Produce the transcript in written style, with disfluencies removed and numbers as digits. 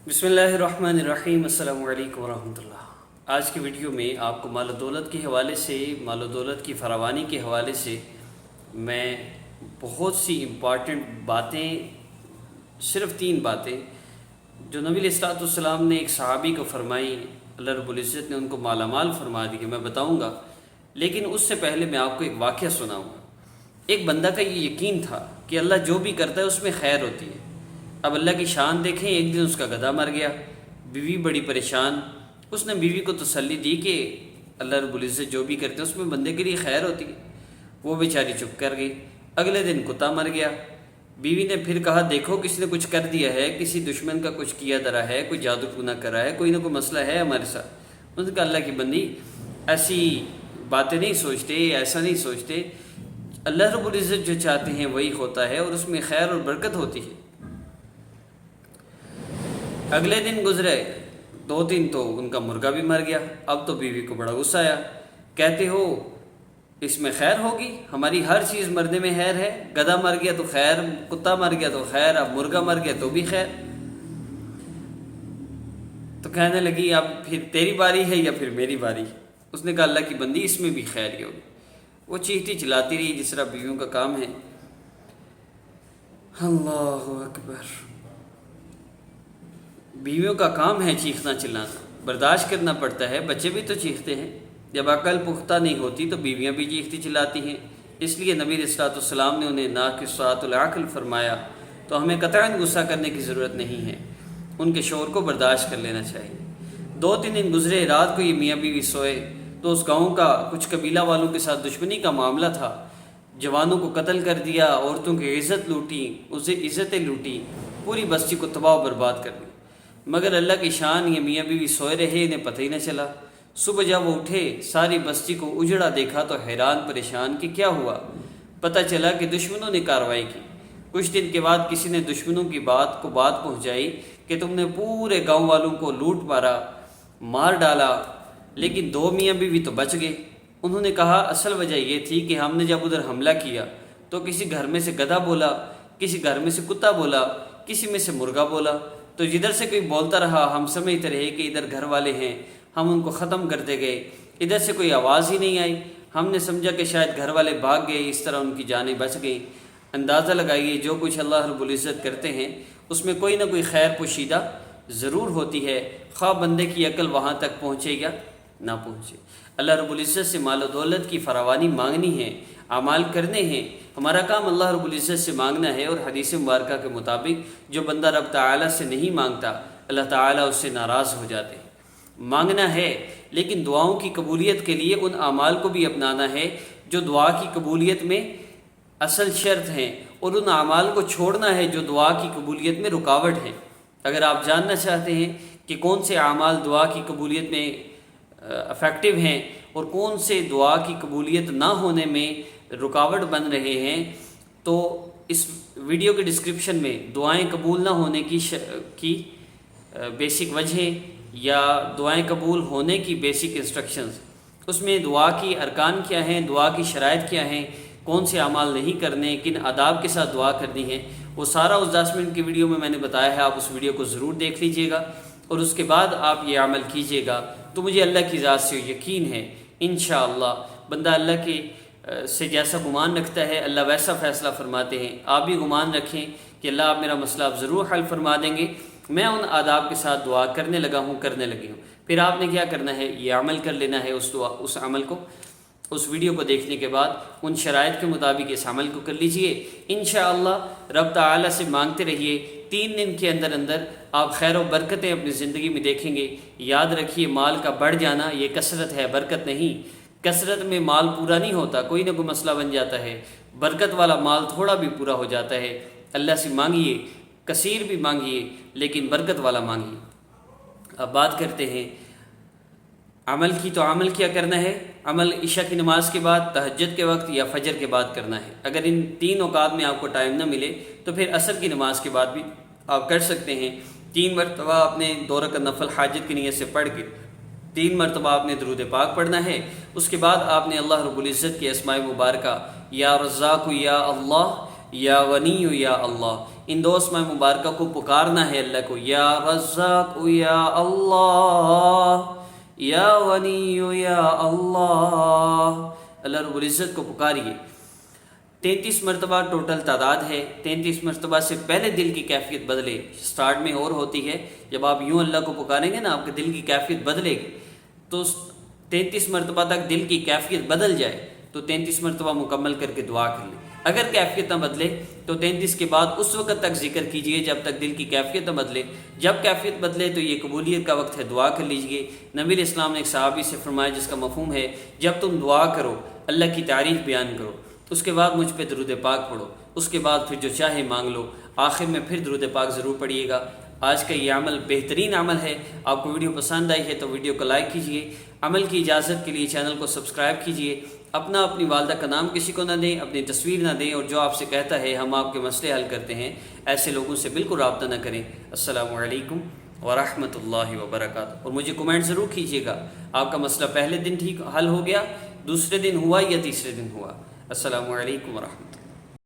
بسم اللہ الرحمن الرحیم۔ السلام علیکم ورحمۃ اللہ۔ آج کی ویڈیو میں آپ کو مال و دولت کے حوالے سے، مال و دولت کی فراوانی کے حوالے سے میں بہت سی امپارٹنٹ باتیں، صرف 3 باتیں جو نبی علیہ الصلوۃ والسلام نے ایک صحابی کو فرمائی، اللہ رب العزت نے ان کو مالا مال فرما دی کہ میں بتاؤں گا، لیکن اس سے پہلے میں آپ کو ایک واقعہ سناؤں گا۔ ایک بندہ کا یہ یقین تھا کہ اللہ جو بھی کرتا ہے اس میں خیر ہوتی ہے۔ اب اللہ کی شان دیکھیں، ایک دن اس کا گدھا مر گیا، بیوی بڑی پریشان، اس نے بیوی کو تسلی دی کہ اللہ رب العزت جو بھی کرتے ہیں اس میں بندے کے لیے خیر ہوتی ہے۔ وہ بیچاری چپ کر گئی۔ اگلے دن کتا مر گیا، بیوی نے پھر کہا دیکھو کسی نے کچھ کر دیا ہے، کسی دشمن کا کچھ کیا درا ہے، کوئی جادو ٹونا کرا ہے، کوئی نہ کوئی مسئلہ ہے ہمارے ساتھ۔ ان کا اللہ کی بندی ایسی باتیں نہیں سوچتے، ایسا نہیں سوچتے، اللہ رب العزت جو چاہتے ہیں وہی ہوتا ہے اور اس میں خیر اور برکت ہوتی ہے۔ اگلے دن گزرے، 2 دن تو ان کا مرغا بھی مر گیا۔ اب تو بیوی کو بڑا غصہ آیا، کہتے ہو اس میں خیر ہوگی، ہماری ہر چیز مرنے میں خیر ہے، گدھا مر گیا تو خیر، کتا مر گیا تو خیر، اب مرغا مر گیا تو بھی خیر۔ تو کہنے لگی اب پھر تیری باری ہے یا پھر میری باری؟ اس نے کہا اللہ کی بندی اس میں بھی خیر ہی ہوگی۔ وہ چیختی چلاتی رہی جس طرح بیویوں کا کام ہے۔ اللہ اکبر، بیویوں کا کام ہے چیخنا چلانا، برداشت کرنا پڑتا ہے، بچے بھی تو چیختے ہیں۔ جب عقل پختہ نہیں ہوتی تو بیویاں بھی چیختی چلاتی ہیں، اس لیے نبی علیہ الصلوۃ والسلام نے انہیں ناقصات العقل فرمایا۔ تو ہمیں قطعاً غصہ کرنے کی ضرورت نہیں ہے، ان کے شور کو برداشت کر لینا چاہیے۔ 2-3 دن گزرے، رات کو یہ میاں بیوی سوئے تو اس گاؤں کا کچھ قبیلہ والوں کے ساتھ دشمنی کا معاملہ تھا، جوانوں کو قتل کر دیا، عورتوں کی عزت لوٹی، اسے عزتیں لوٹی، پوری بستی کو تباہ و برباد کر دی۔ مگر اللہ کی شان، یہ میاں بیوی سوئے رہے، انہیں پتہ ہی نہ چلا۔ صبح جب وہ اٹھے ساری بستی کو اجڑا دیکھا تو حیران پریشان کہ کیا ہوا۔ پتہ چلا کہ دشمنوں نے کارروائی کی۔ کچھ دن کے بعد کسی نے دشمنوں کی بات پہنچائی کہ تم نے پورے گاؤں والوں کو لوٹ مارا، مار ڈالا، لیکن 2 میاں بیوی تو بچ گئے۔ انہوں نے کہا اصل وجہ یہ تھی کہ ہم نے جب ادھر حملہ کیا تو کسی گھر میں سے گدھا بولا، کسی گھر میں سے کتا بولا، کسی میں سے مرغا بولا، تو جدھر سے کوئی بولتا رہا ہم سمجھتے رہے کہ ادھر گھر والے ہیں، ہم ان کو ختم کرتے گئے۔ ادھر سے کوئی آواز ہی نہیں آئی، ہم نے سمجھا کہ شاید گھر والے بھاگ گئے، اس طرح ان کی جانیں بچ گئیں۔ اندازہ لگائیے جو کچھ اللہ رب العزت کرتے ہیں اس میں کوئی نہ کوئی خیر پوشیدہ ضرور ہوتی ہے، خواہ بندے کی عقل وہاں تک پہنچے یا نہ پہنچے۔ اللہ رب العزت سے مال و دولت کی فراوانی مانگنی ہے، اعمال کرنے ہیں، ہمارا کام اللہ رب العزت سے مانگنا ہے۔ اور حدیث مبارکہ کے مطابق جو بندہ رب تعالیٰ سے نہیں مانگتا اللہ تعالیٰ اس سے ناراض ہو جاتے ہیں۔ مانگنا ہے لیکن دعاؤں کی قبولیت کے لیے ان اعمال کو بھی اپنانا ہے جو دعا کی قبولیت میں اصل شرط ہیں، اور ان اعمال کو چھوڑنا ہے جو دعا کی قبولیت میں رکاوٹ ہیں۔ اگر آپ جاننا چاہتے ہیں کہ کون سے اعمال دعا کی قبولیت میں افیکٹو ہیں اور کون سے دعا کی قبولیت نہ ہونے میں رکاوٹ بن رہے ہیں، تو اس ویڈیو کے ڈسکرپشن میں دعائیں قبول نہ ہونے کی بیسک وجہیں یا دعائیں قبول ہونے کی بیسک انسٹرکشنز، اس میں دعا کی ارکان کیا ہیں، دعا کی شرائط کیا ہیں، کون سے اعمال نہیں کرنے، کن آداب کے ساتھ دعا کرنی ہے، وہ سارا اس 10 منٹ کی ویڈیو میں نے بتایا ہے۔ آپ اس ویڈیو کو ضرور دیکھ لیجئے گا اور اس کے بعد آپ یہ عمل کیجئے گا، تو مجھے اللہ کی ذات سے یقین ہے انشاءاللہ بندہ اللہ کے سے جیسا گمان رکھتا ہے اللہ ویسا فیصلہ فرماتے ہیں۔ آپ بھی گمان رکھیں کہ اللہ آپ میرا مسئلہ آپ ضرور حل فرما دیں گے۔ میں ان آداب کے ساتھ دعا کرنے لگی ہوں۔ پھر آپ نے کیا کرنا ہے، یہ عمل کر لینا ہے، اس عمل کو، اس ویڈیو کو دیکھنے کے بعد ان شرائط کے مطابق اس عمل کو کر لیجئے۔ انشاءاللہ رب تعالیٰ سے مانگتے رہیے، 3 دن کے اندر آپ خیر و برکتیں اپنی زندگی میں دیکھیں گے۔ یاد رکھیے مال کا بڑھ جانا یہ کثرت ہے، برکت نہیں۔ کثرت میں مال پورا نہیں ہوتا، کوئی نہ کوئی مسئلہ بن جاتا ہے، برکت والا مال تھوڑا بھی پورا ہو جاتا ہے۔ اللہ سے مانگیے، کثیر بھی مانگیے لیکن برکت والا مانگیے۔ اب بات کرتے ہیں عمل کی، تو عمل کیا کرنا ہے؟ عمل عشاء کی نماز کے بعد، تہجد کے وقت یا فجر کے بعد کرنا ہے۔ اگر ان 3 اوقات میں آپ کو ٹائم نہ ملے تو پھر عصر کی نماز کے بعد بھی آپ کر سکتے ہیں۔ 3 مرتبہ آپ نے 2 رکعت نفل حاجت کی نیت سے پڑھ کے 3 مرتبہ آپ نے درود پاک پڑھنا ہے۔ اس کے بعد آپ نے اللہ رب العزت کے اسماء مبارکہ یا رزاق یا اللہ یا غنی یا اللہ، ان دو اسماء مبارکہ کو پکارنا ہے اللہ کو، یا رزاق یا اللہ، یا غنی یا اللہ، اللہ رب العزت کو پکاریے۔ 33 مرتبہ ٹوٹل تعداد ہے، 33 مرتبہ سے پہلے دل کی کیفیت بدلے، سٹارٹ میں اور ہوتی ہے، جب آپ یوں اللہ کو پکاریں گے نا آپ کے دل کی کیفیت بدلے گی، تو 33 مرتبہ تک دل کی کیفیت بدل جائے تو 33 مرتبہ مکمل کر کے دعا کر لیں۔ اگر کیفیت نہ بدلے تو 33 کے بعد اس وقت تک ذکر کیجئے جب تک دل کی کیفیت نہ بدلے، جب کیفیت بدلے تو یہ قبولیت کا وقت ہے، دعا کر لیجئے۔ نبی علیہ السلام نے ایک صحابی سے فرمایا جس کا مفہوم ہے جب تم دعا کرو اللہ کی تعریف بیان کرو، اس کے بعد مجھ پہ درود پاک پڑھو، اس کے بعد پھر جو چاہے مانگ لو، آخر میں پھر درود پاک ضرور پڑھیے گا۔ آج کا یہ عمل بہترین عمل ہے۔ آپ کو ویڈیو پسند آئی ہے تو ویڈیو کو لائک کیجئے، عمل کی اجازت کے لیے چینل کو سبسکرائب کیجئے، اپنی والدہ کا نام کسی کو نہ دیں، اپنی تصویر نہ دیں، اور جو آپ سے کہتا ہے ہم آپ کے مسئلے حل کرتے ہیں ایسے لوگوں سے بالکل رابطہ نہ کریں۔ السلام علیکم ورحمۃ اللہ وبرکاتہ۔ اور مجھے کمنٹ ضرور کیجیے گا آپ کا مسئلہ پہلے دن ٹھیک حل ہو گیا، دوسرے دن ہوا یا تیسرے دن ہوا۔ السلام علیکم ورحمۃ اللہ۔